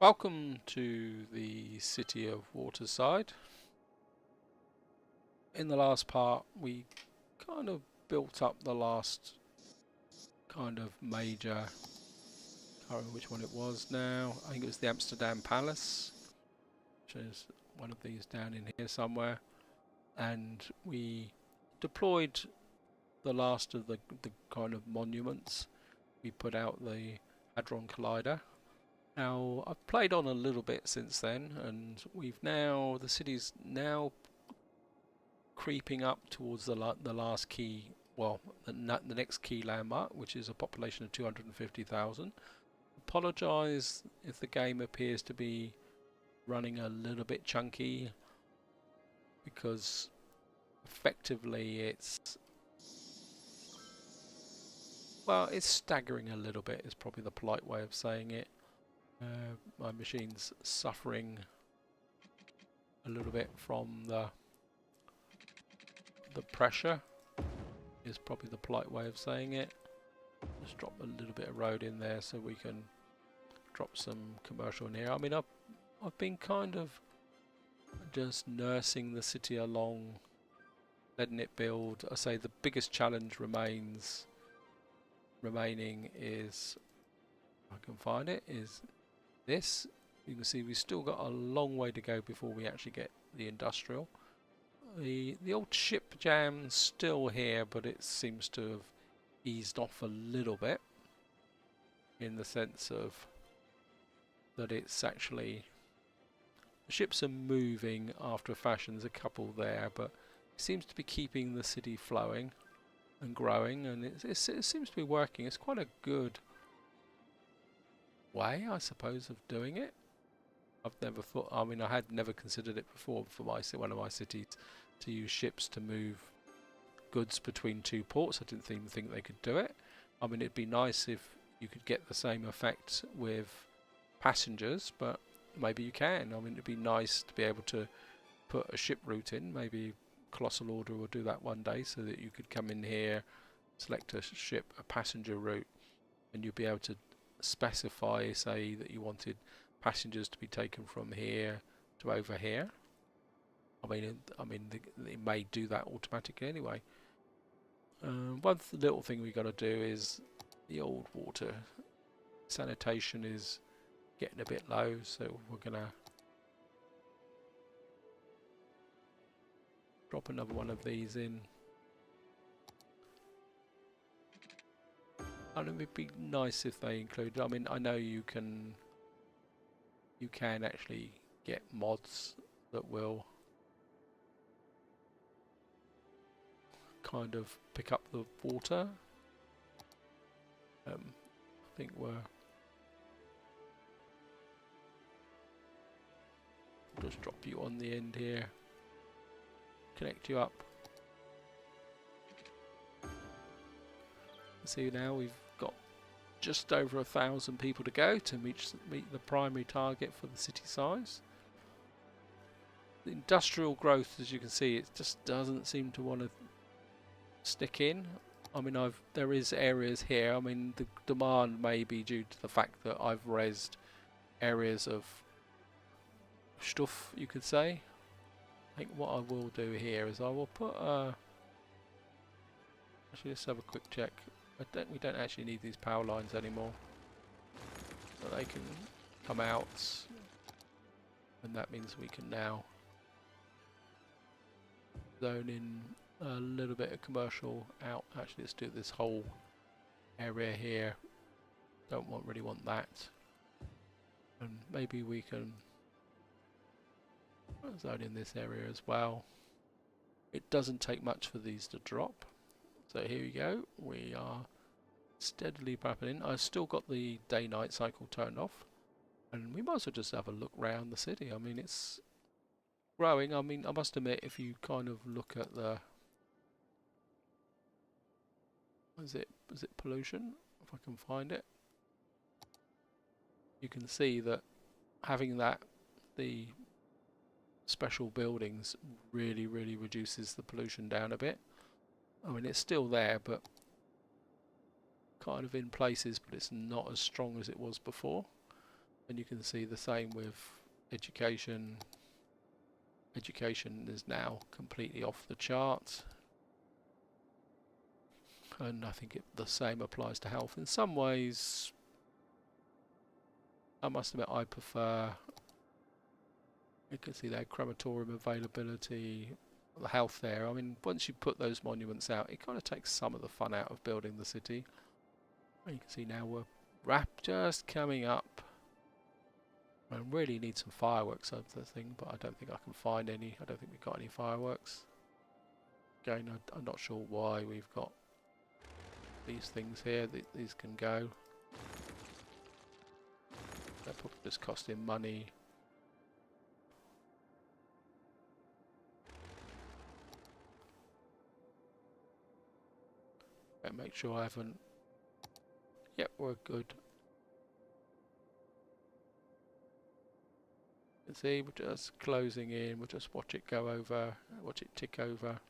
Welcome to the city of Waterside. In the last part, we kind of built up the last kind of major, I can't remember which one it was now. I think it was the Amsterdam Palace, which is one of these down in here somewhere. And we deployed the last of the kind of monuments. We put out the Hadron Collider. Now, I've played on a little bit since then, and the city's now creeping up towards the last key, well, the next key landmark, which is a population of 250,000. Apologise if the game appears to be running a little bit chunky, because effectively it's staggering a little bit is probably the polite way of saying it. My machine's suffering a little bit from the pressure is probably the polite way of saying it. Just drop a little bit of road in there so we can drop some commercial in here. I mean, I've been kind of just nursing the city along, letting it build. I say the biggest challenge remaining is, if I can find it, is this. You can see we've still got a long way to go before we actually get the industrial. The old ship jam's still here, but it seems to have eased off a little bit, in the sense of that it's actually, the ships are moving after a fashion. There's a couple there, but it seems to be keeping the city flowing and growing, and it seems to be working. It's quite a good way, I suppose, of doing it. I've never thought, I mean, I had never considered it before for one of my cities to use ships to move goods between two ports. I didn't even think they could do it. I mean, it'd be nice if you could get the same effect with passengers, but maybe you can. I mean, it'd be nice to be able to put a ship route in. Maybe Colossal Order will do that one day, so that you could come in here, select a ship, a passenger route, and you'd be able to specify, say, that you wanted passengers to be taken from here to over here. I mean, it may do that automatically anyway. One little thing we got to do is the old water sanitation is getting a bit low, so we're gonna drop another one of these in. And it would be nice if they included, I mean, I know you can actually get mods that will kind of pick up the water. I think we'll just drop you on the end here, connect you up. See, now we've got just over 1,000 people to go to meet the primary target for the city size. The industrial growth, as you can see, it just doesn't seem to want to stick in. I mean, there is areas here. I mean, the demand may be due to the fact that I've rezzed areas of stuff, you could say. I think what I will do here is I will put actually, let's have a quick check. We don't actually need these power lines anymore, so they can come out, and that means we can now zone in a little bit of commercial out. Actually, let's do this whole area here. Don't really want that, and maybe we can zone in this area as well. It doesn't take much for these to drop. So here we go, we are steadily wrapping in. I've still got the day-night cycle turned off, and we might as well just have a look round the city. I mean, it's growing. I mean, I must admit, if you kind of look at the, is it pollution? If I can find it, you can see that having the special buildings really reduces the pollution down a bit. I mean, it's still there, but kind of in places, but it's not as strong as it was before. And you can see the same with education. Education is now completely off the charts. And I think the same applies to health. In some ways, I must admit I prefer, you can see there, crematorium availability, the health there. I mean, once you put those monuments out, it kind of takes some of the fun out of building the city. And you can see now we're just coming up. I really need some fireworks over the thing, but I don't think I can find any. I don't think we've got any fireworks. Again, I'm not sure why we've got these things here. These can go. They're probably just costing money. And make sure I haven't. Yep, we're good. You can see we're just closing in. We'll just watch it go over. Watch it tick over.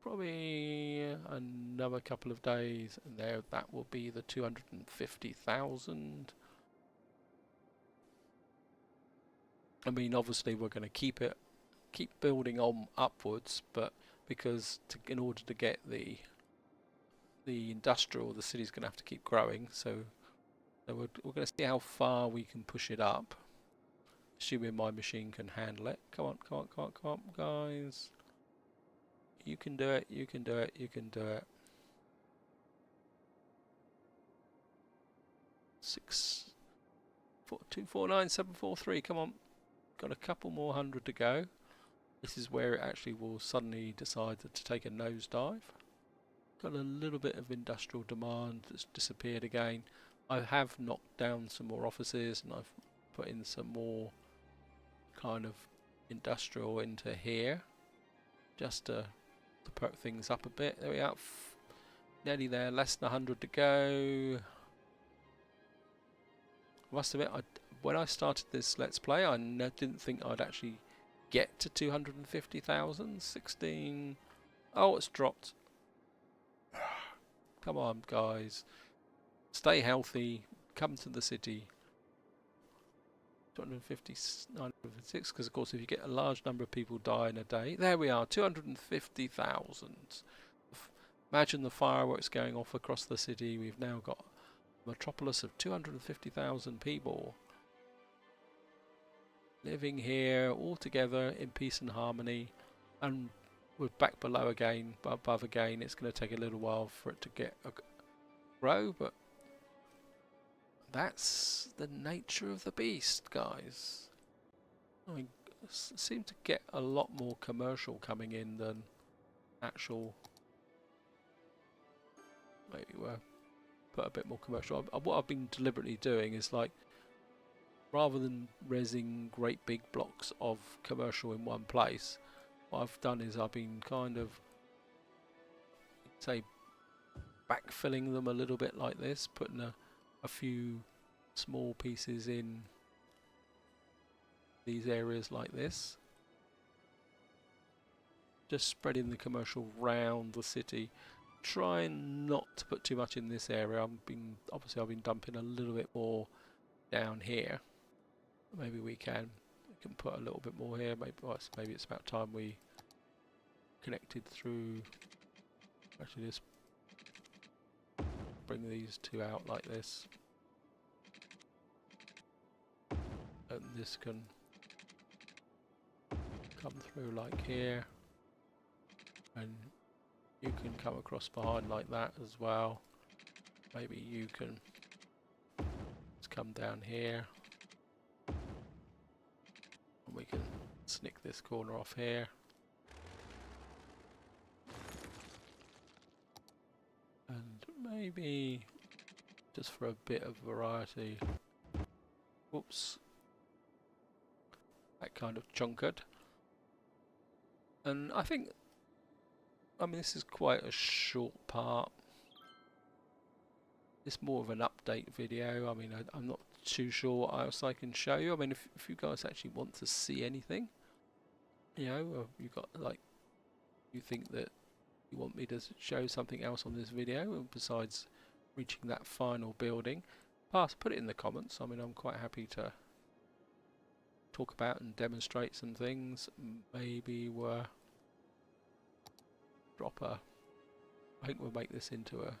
Probably another couple of days, and there that will be the 250,000. I mean, obviously we're going to keep building on upwards, but because in order to get the industrial, the city's going to have to keep growing. So we're going to see how far we can push it up, assuming my machine can handle it. Come on, come on, come on, come on, guys. You can do it, you can do it, you can do it. 249,743, come on. Got a couple more hundred to go. This is where it actually will suddenly decide to take a nosedive. Got a little bit of industrial demand that's disappeared again. I have knocked down some more offices and I've put in some more kind of industrial into here, just to perk things up a bit. There we are, nearly there, less than 100 to go. I must admit, when I started this Let's Play, I didn't think I'd actually get to 250,000. 16. Oh, it's dropped. Come on, guys. Stay healthy. Come to the city. 250, 906, because of course if you get a large number of people die in a day, there we are, 250,000. Imagine the fireworks going off across the city. We've now got a metropolis of 250,000 people living here all together in peace and harmony, and we're back below again, above again. It's going to take a little while for it to grow, but that's the nature of the beast, guys. I mean, seem to get a lot more commercial coming in than actual. Maybe we'll put a bit more commercial. What I've been deliberately doing is, like, rather than rezzing great big blocks of commercial in one place, what I've done is I've been kind of, say, backfilling them a little bit like this, putting a few small pieces in these areas like this, just spreading the commercial round the city, trying not to put too much in this area. I've been dumping a little bit more down here. Maybe we can put a little bit more here. Maybe it's about time we connected through. Actually, just bring these two out like this, and this can come through like here, and you can come across behind like that as well. Maybe you can just come down here, and we can snick this corner off here. And maybe just for a bit of variety, whoops, that kind of chunkered. And I think, I mean, this is quite a short part. It's more of an update video. I mean, I'm not too sure what else I can show you. I mean, if you guys actually want to see anything, you know, or you got, like, you think that you want me to show something else on this video besides reaching that final building. Put it in the comments. I mean, I'm quite happy to talk about and demonstrate some things. Maybe we'll I think we'll make this into a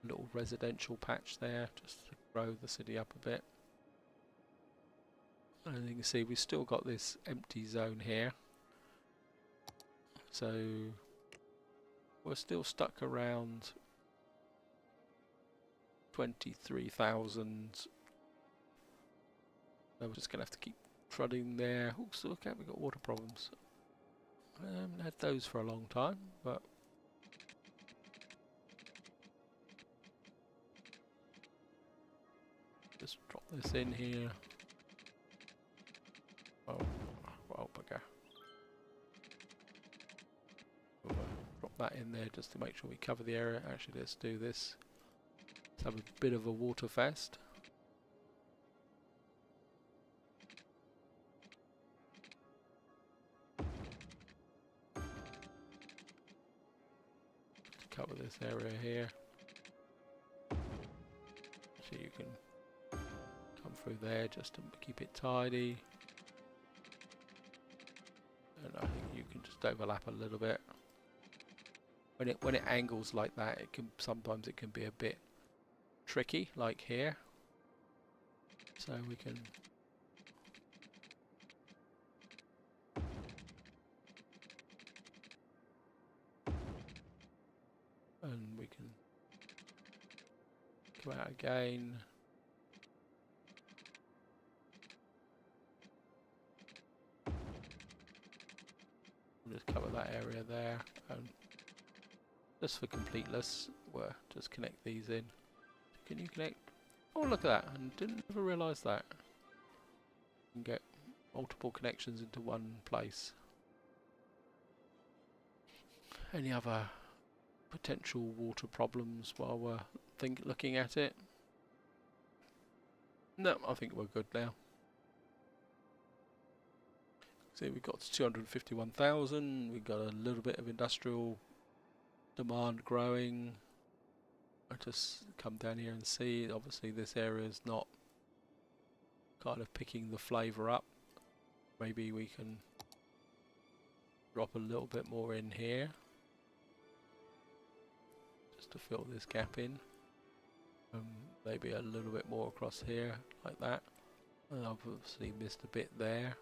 little residential patch there, just to grow the city up a bit. And you can see we've still got this empty zone here. So we're still stuck around 23,000. So we're just going to have to keep trotting there. Oh, so look at, we've got water problems. I haven't had those for a long time, but just drop this in here. Oh, well, bugger. We'll drop that in there just to make sure we cover the area. Actually, let's do this. Let's have a bit of a water fest. Cover this area here. So you can come through there just to keep it tidy. And I think you can just overlap a little bit. When it angles like that, it can sometimes it can be a bit tricky, like here. So we can come out again. We'll just cover that area there, and just for completeness, we'll just connect these in. Can you connect? Oh, look at that! I didn't ever realise that. You can get multiple connections into one place. Any other potential water problems while we're looking at it? No, I think we're good now. See, we've got 251,000. We've got a little bit of industrial demand growing. I just come down here and see. Obviously, this area is not kind of picking the flavour up. Maybe we can drop a little bit more in here, just to fill this gap in. Maybe a little bit more across here, like that. And I've obviously missed a bit there.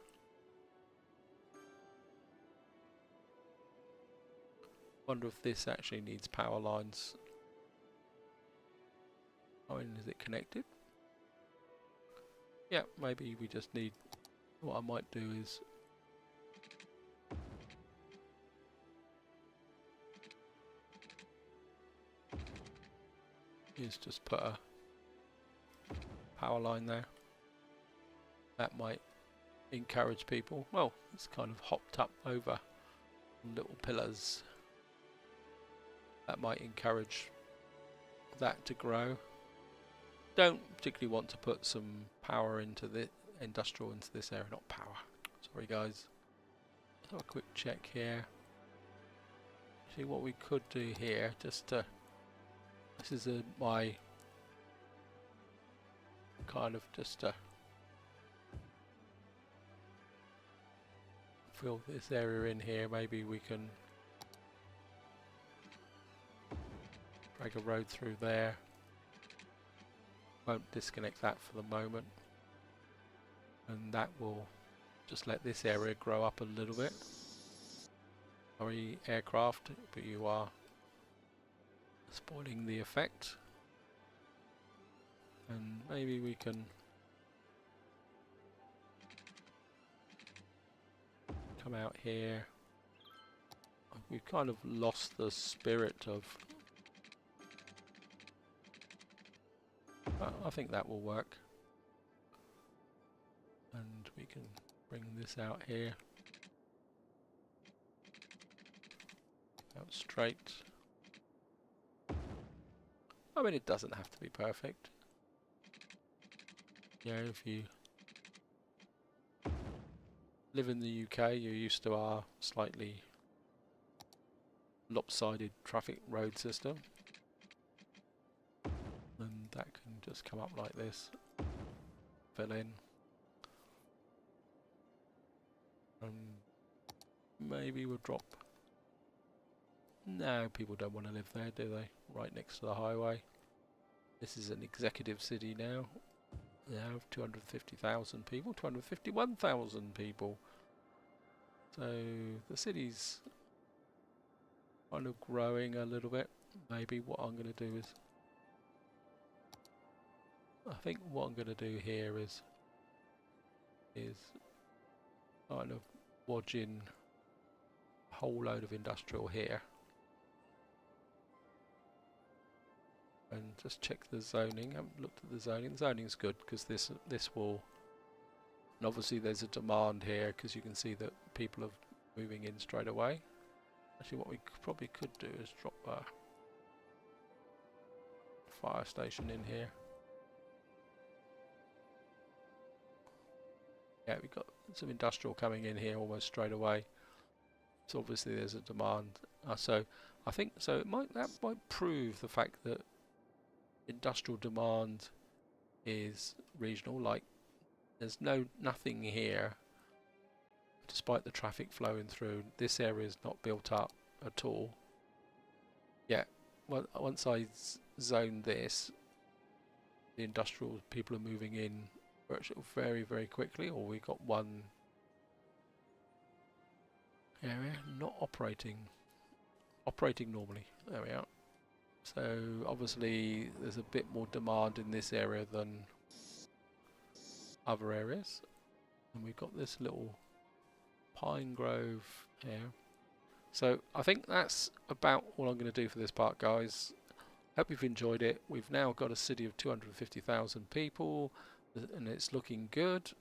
Wonder if this actually needs power lines. I mean, is it connected? Yeah, maybe we just need... What I might do is just put a power line there. That might encourage people. Well, it's kind of hopped up over little pillars. That might encourage that to grow. Don't particularly want to put some power into the industrial into this area, not power. Sorry guys. Let's have a quick check here. See what we could do here, just to... This is my kind of just to fill this area in here. Maybe we can drag a road through there. Won't disconnect that for the moment, and that will just let this area grow up a little bit. Sorry aircraft, but you are spoiling the effect. And maybe we can come out here. We've kind of lost the spirit of... I think that will work. And we can bring this out here. Out straight. I mean, it doesn't have to be perfect. You know, if you live in the UK, you're used to our slightly lopsided traffic road system. that can just come up like this, fill in, and maybe we'll drop. No, people don't want to live there, do they? Right next to the highway. This is an executive city now. They have 250,000 people, 251,000 people. So the city's kind of growing a little bit. Maybe what I'm going to do is, I think what I'm going to do here is kind of wodge in a whole load of industrial here. And just check the zoning. I haven't looked at the zoning. The zoning's good because this will, and obviously there's a demand here because you can see that people are moving in straight away. Actually, what we probably could do is drop a fire station in here. Yeah, we've got some industrial coming in here almost straight away. So obviously there's a demand. So I think so. That might prove the fact that industrial demand is regional. Like there's nothing here, despite the traffic flowing through. This area is not built up at all. Yeah, well, once I zone this, the industrial people are moving in very, very quickly. Or we got one area not operating normally. There we are. So obviously there's a bit more demand in this area than other areas. And we've got this little pine grove here. So I think that's about all I'm going to do for this part, guys. Hope you've enjoyed it. We've now got a city of 250,000 people and it's looking good.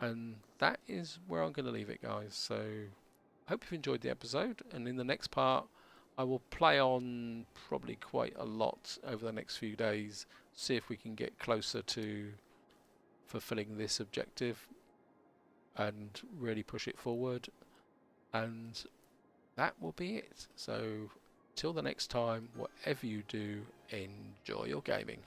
And that is where I'm going to leave it, guys. So I hope you've enjoyed the episode, and in the next part I will play on probably quite a lot over the next few days, see if we can get closer to fulfilling this objective and really push it forward. And that will be it. So till the next time, whatever you do, enjoy your gaming.